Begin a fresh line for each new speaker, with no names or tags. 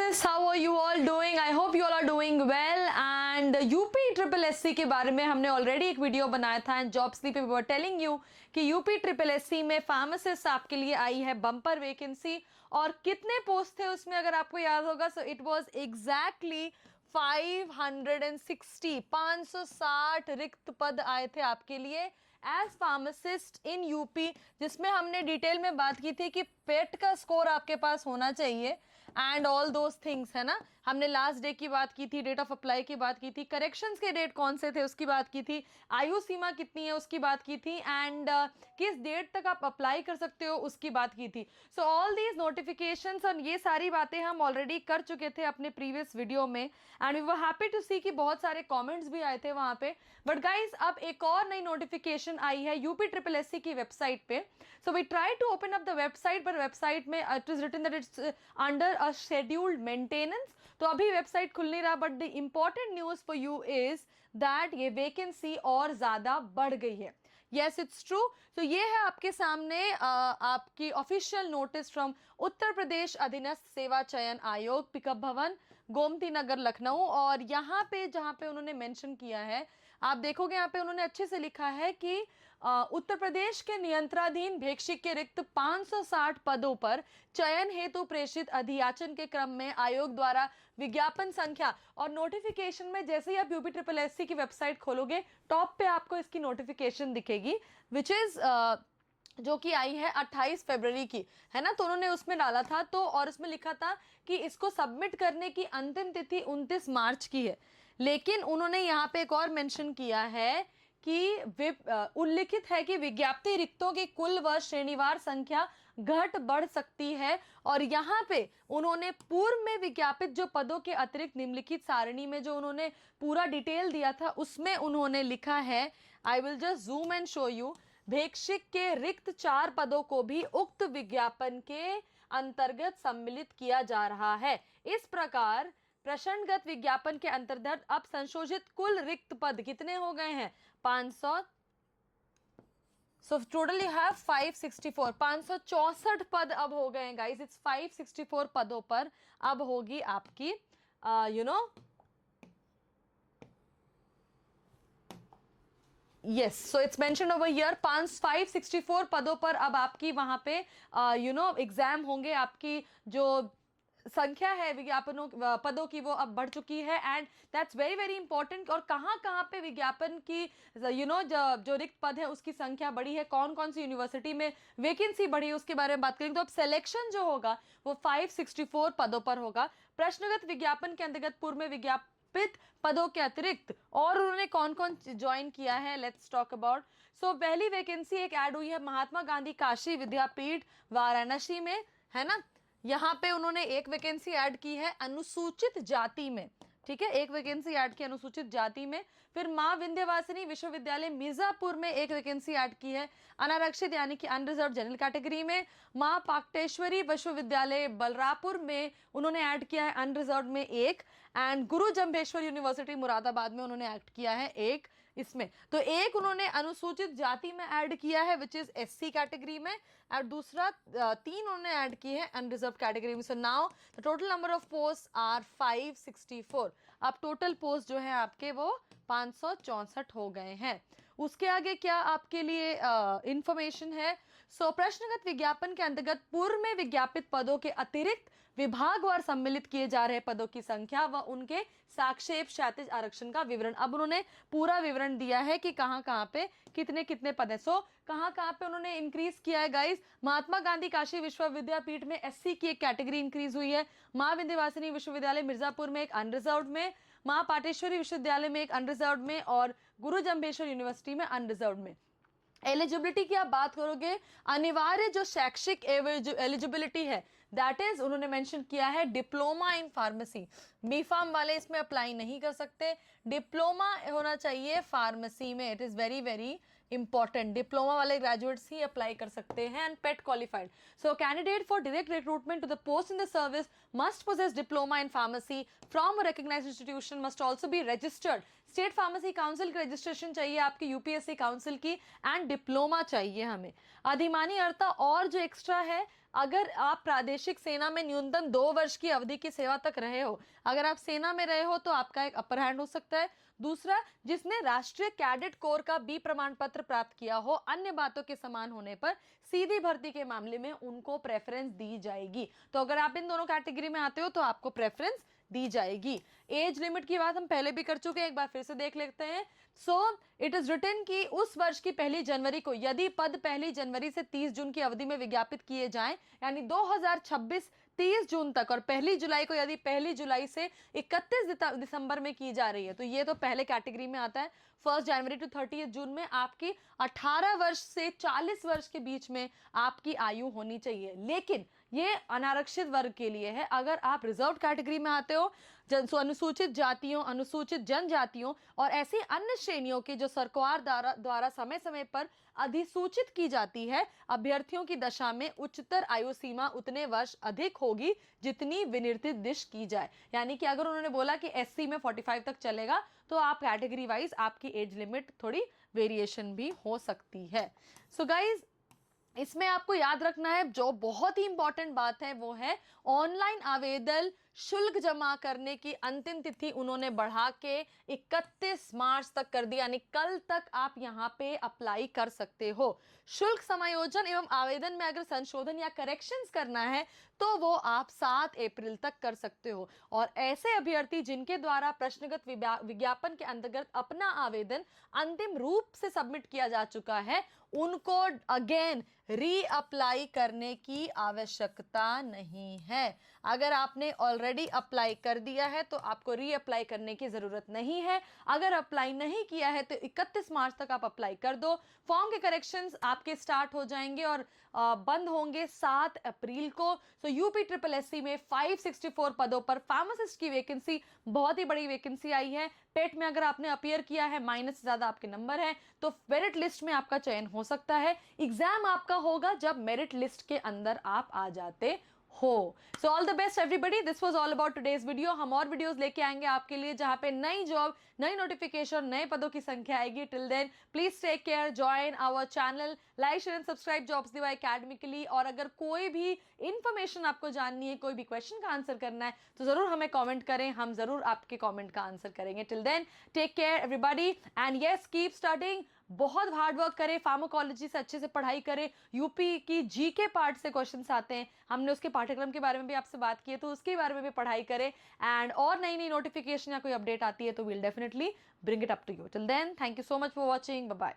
guys, how are you all doing? I hope you all are doing well. And UP triple SC के बारे में हमने already एक video बनाया था एंड जॉब स्लीप पे वी वर टेलिंग यू कि यूपी ट्रिपल एससी में फार्मासिस्ट आपके लिए आई है बम्पर वैकेंसी। और कितने पोस्ट थे उसमें अगर आपको याद होगा, सो इट वाज एग्जैक्टली 560 रिक्त पद आए थे आपके लिए एज फार्मासिस्ट इन यूपी, जिसमें हमने डिटेल में बात की थी कि पेट का स्कोर आपके पास होना चाहिए एंड ऑल दोज थिंग्स, है ना। हमने लास्ट डे की बात की थी, डेट ऑफ अप्लाई की बात की थी, करेक्शंस के डेट कौन से थे उसकी बात की थी, आयु सीमा कितनी है उसकी बात की थी एंड किस डेट तक आप अप्लाई कर सकते हो उसकी बात की थी। सो ऑल दीज नोटिफिकेशंस और ये सारी बातें हम ऑलरेडी कर चुके थे अपने प्रीवियस वीडियो में and we were happy to see कि बहुत सारे कॉमेंट्स भी आए थे वहां पे। बट गाइज अब एक और नई नोटिफिकेशन आई है यूपी ट्रिपल एससी की वेबसाइट पे। So we try to open up the website, पर वेबसाइट में it is written that it's under a scheduled maintenance, तो अभी वेबसाइट खुल नहीं रहा। But the important news for you is that ये वैकेंसी और ज्यादा बढ़ गई है। Yes, it's true. तो ये है आपके सामने आपकी official notice from Uttar Pradesh Adhinasth Sewa चयन आयोग, पिकअप भवन, गोमती नगर, लखनऊ। और यहाँ पे जहाँ पे उन्होंने मेंशन किया है, आप देखोगे यहाँ पे उन्होंने अच्छे से लिखा है कि उत्तर प्रदेश के नियंत्रणाधीन भेक्षिक के रिक्त 560 पदों पर चयन हेतु प्रेषित अधियाचन के क्रम में आयोग द्वारा विज्ञापन संख्या। और नोटिफिकेशन में जैसे ही आप यूपी ट्रिपल एससी की वेबसाइट खोलोगे, टॉप पे आपको इसकी नोटिफिकेशन दिखेगी, विच इज जो कि आई है 28 फरवरी की, है ना। तो उन्होंने उसमें डाला था, तो और उसमें लिखा था कि इसको सबमिट करने की अंतिम तिथि 29 मार्च की है। लेकिन उन्होंने यहाँ पे एक और मेंशन किया है कि उल्लिखित है कि विज्ञप्ति रिक्तों की कुल व श्रेणीवार संख्या घट बढ़ सकती है। और यहाँ पे उन्होंने पूर्व में विज्ञापित जो पदों के अतिरिक्त निम्नलिखित सारणी में जो उन्होंने पूरा डिटेल दिया था, उसमें उन्होंने लिखा है, I will just zoom and show you, भेक्षिक के रिक्त 4 पदों को भी उक्त विज्ञापन के अंतर्गत सम्मिलित किया जा रहा है। इस प्रकार प्रश्नगत विज्ञापन के अंतर्गत अब संशोधित कुल रिक्त पद कितने हो गए हैं? 500। सो टोटली हैव 564, 564 पद अब हो गए हैं गाइस। इट्स 564 पदों पर अब होगी आपकी yes, so it's mentioned over here 564 पदों पर अब आपकी वहां पे एग्जाम होंगे। आपकी जो संख्या है विज्ञापनों पदों की वो अब बढ़ चुकी है and that's very very important. और कहाँ कहाँ पे विज्ञापन की जो रिक्त पद है उसकी संख्या बढ़ी है, कौन कौन सी यूनिवर्सिटी में वैकेंसी बढ़ी है उसके बारे में बात करेंगे। तो अब सिलेक्शन जो होगा वो 564 पदों पर होगा। प्रश्नगत विज्ञापन के अंतर्गत पूर्व में विज्ञापित पदों के अतिरिक्त और उन्होंने कौन कौन ज्वाइन किया है, लेट्स टॉक अबाउट। सो पहली वैकेंसी एक ऐड हुई है महात्मा गांधी काशी विद्यापीठ वाराणसी में, है ना। यहाँ पे उन्होंने एक वैकेंसी ऐड की है अनुसूचित जाति में, ठीक है, एक वैकेंसी ऐड की अनुसूचित जाति में। फिर माँ विंध्यवासिनी विश्वविद्यालय मिर्जापुर में एक वैकेंसी ऐड की है अनारक्षित यानी कि अनरिजर्व जनरल कैटेगरी में। माँ पाकटेश्वरी विश्वविद्यालय बलरापुर में उन्होंने ऐड किया है अनरिजर्व में एक। And Guru Jambheshwar university Moradabad में उन्होंने ऐड किया है एक इसमें। तो एक उन्होंने अनुसूचित जाति में ऐड किया है विच इज एससी कैटेगरी में, और दूसरा 3 उन्होंने ऐड की है अनरिजर्व कैटेगरी में। So now the total number of post are 564। अब टोटल पोस्ट जो है आपके वो 564 हो गए हैं। उसके आगे क्या आपके लिए इंफॉर्मेशन है? सो प्रश्नगत विज्ञापन के अंतर्गत पूर्व में विज्ञापित पदों के अतिरिक्त विभागवार सम्मिलित किए जा रहे पदों की संख्या व उनके साक्षेप क्षैतिज आरक्षण का विवरण। अब उन्होंने पूरा विवरण दिया है कि कहां कहां पे कितने कितने पद है। सो कहां कहां पे उन्होंने इंक्रीज किया है गाइस। महात्मा गांधी काशी विश्वविद्यापीठ में एससी की एक कैटेगरी इंक्रीज हुई है, माँ विंध्यवासिनी विश्वविद्यालय मिर्जापुर में एक अनरिजर्व में, माँ पाटेश्वरी विश्वविद्यालय में एक अनरिजर्व में, और गुरु जम्भेश्वर यूनिवर्सिटी में अनरिजर्व में। एलिजिबिलिटी की आप बात करोगे, अनिवार्य जो शैक्षिक एलिजिबिलिटी है दैट इज उन्होंने मेंशन किया है diploma in pharmacy. B pharm वाले इसमें अप्लाई नहीं कर सकते, डिप्लोमा होना चाहिए फार्मेसी में। It is very very important, diploma वाले ग्रेजुएट्स ही अप्लाई कर सकते हैं and PET qualified. So candidate for direct recruitment to the post in the service must possess diploma in pharmacy from a recognized institution, must also be registered state pharmacy council की registration चाहिए आपकी UPSC council की, and diploma चाहिए हमें। अधिमानी अर्हता और जो एक्स्ट्रा है, अगर आप प्रादेशिक सेना में न्यूनतम 2 वर्ष की अवधि की सेवा तक रहे हो, अगर आप सेना में रहे हो तो आपका एक अपर हैंड हो सकता है। दूसरा, जिसने राष्ट्रीय कैडेट कोर का बी प्रमाण पत्र प्राप्त किया हो, अन्य बातों के समान होने पर सीधी भर्ती के मामले में उनको प्रेफरेंस दी जाएगी। तो अगर आप इन दोनों कैटेगरी में आते हो तो आपको प्रेफरेंस दी जाएगी। एज लिमिट की बात हम पहले भी कर चुके हैं, एक बार फिर से देख लेते हैं। सो इट इज रिटन कि उस वर्ष की 1 जनवरी को यदि पद 1 जनवरी से 30 जून की अवधि में विज्ञापित किए जाएं, यानी 2026 30 जून तक, और 1 जुलाई को यदि 1 जुलाई से 31 दिसंबर में की जा रही है, तो ये तो पहले कैटेगरी में आता है। 1 जनवरी टू 30 जून में आपकी 18 वर्ष से 40 वर्ष के बीच में आपकी आयु होनी चाहिए। लेकिन ये अनारक्षित वर्ग के लिए है। अगर आप रिजर्व कैटेगरी में आते हो, अनुसूचित जातियों, अनुसूचित जनजातियों और ऐसी अन्य श्रेणियों की जो सरकार द्वारा समय समय पर अधिसूचित की जाती है, अभ्यर्थियों की दशा में उच्चतर आयु सीमा उतने वर्ष अधिक होगी जितनी विनिर्दिष्ट की जाए। यानी कि अगर उन्होंने बोला कि एससी में 45 तक चलेगा, तो आप कैटेगरी वाइज आपकी एज लिमिट थोड़ी वेरिएशन भी हो सकती है। सो गाइज, इसमें आपको याद रखना है, जो बहुत ही इंपॉर्टेंट बात है वो है ऑनलाइन आवेदन शुल्क जमा करने की अंतिम तिथि उन्होंने बढ़ा के 31 मार्च तक कर दिया, यानी कल तक आप यहाँ पे अप्लाई कर सकते हो। शुल्क समायोजन एवं आवेदन में अगर संशोधन या करेक्शंस करना है तो वो आप 7 अप्रैल तक कर सकते हो। और ऐसे अभ्यर्थी जिनके द्वारा प्रश्नगत विज्ञापन के अंतर्गत अपना आवेदन अंतिम रूप से सबमिट किया जा चुका है, उनको अगेन री अप्लाई करने की आवश्यकता नहीं है। अगर आपने ऑलरेडी अप्लाई कर दिया है तो आपको री अप्लाई करने की जरूरत नहीं है। अगर अप्लाई नहीं किया है तो 31 मार्च तक आप अप्लाई कर दो। फॉर्म के करेक्शंस आपके स्टार्ट हो जाएंगे और बंद होंगे 7 अप्रैल को। सो यूपी ट्रिपल एससी में 564 पदों पर फार्मासिस्ट की वैकेंसी, बहुत ही बड़ी वैकेंसी आई है। पेट में अगर आपने अपीयर किया है, माइनस से ज्यादा आपके नंबर है, तो मेरिट लिस्ट में आपका चयन हो सकता है। एग्जाम आपका होगा जब मेरिट लिस्ट के अंदर आप आ जाते हो। So all the best everybody, this was all about today's video. हम और वीडियोस लेके आएंगे आपके लिए जहां पे नई जॉब, नई नोटिफिकेशन, नए पदों की संख्या आएगी। Till then please take care, join our channel, like share and subscribe jobs diva academy के लिए। और अगर कोई भी इंफॉर्मेशन आपको जाननी है, कोई भी क्वेश्चन का आंसर करना है, तो जरूर हमें कॉमेंट करें, हम जरूर आपके कॉमेंट का आंसर करेंगे। Till then take care everybody and yes, keep studying. बहुत हार्ड वर्क करें, फार्माकोलॉजी से अच्छे से पढ़ाई करें। यूपी की जीके पार्ट से क्वेश्चंस आते हैं, हमने उसके पाठ्यक्रम के बारे में भी आपसे बात की है, तो उसके बारे में भी पढ़ाई करें। एंड और नई नई नोटिफिकेशन या कोई अपडेट आती है तो we'll definitely bring it up to you. Till then thank you so much for watching, bye bye.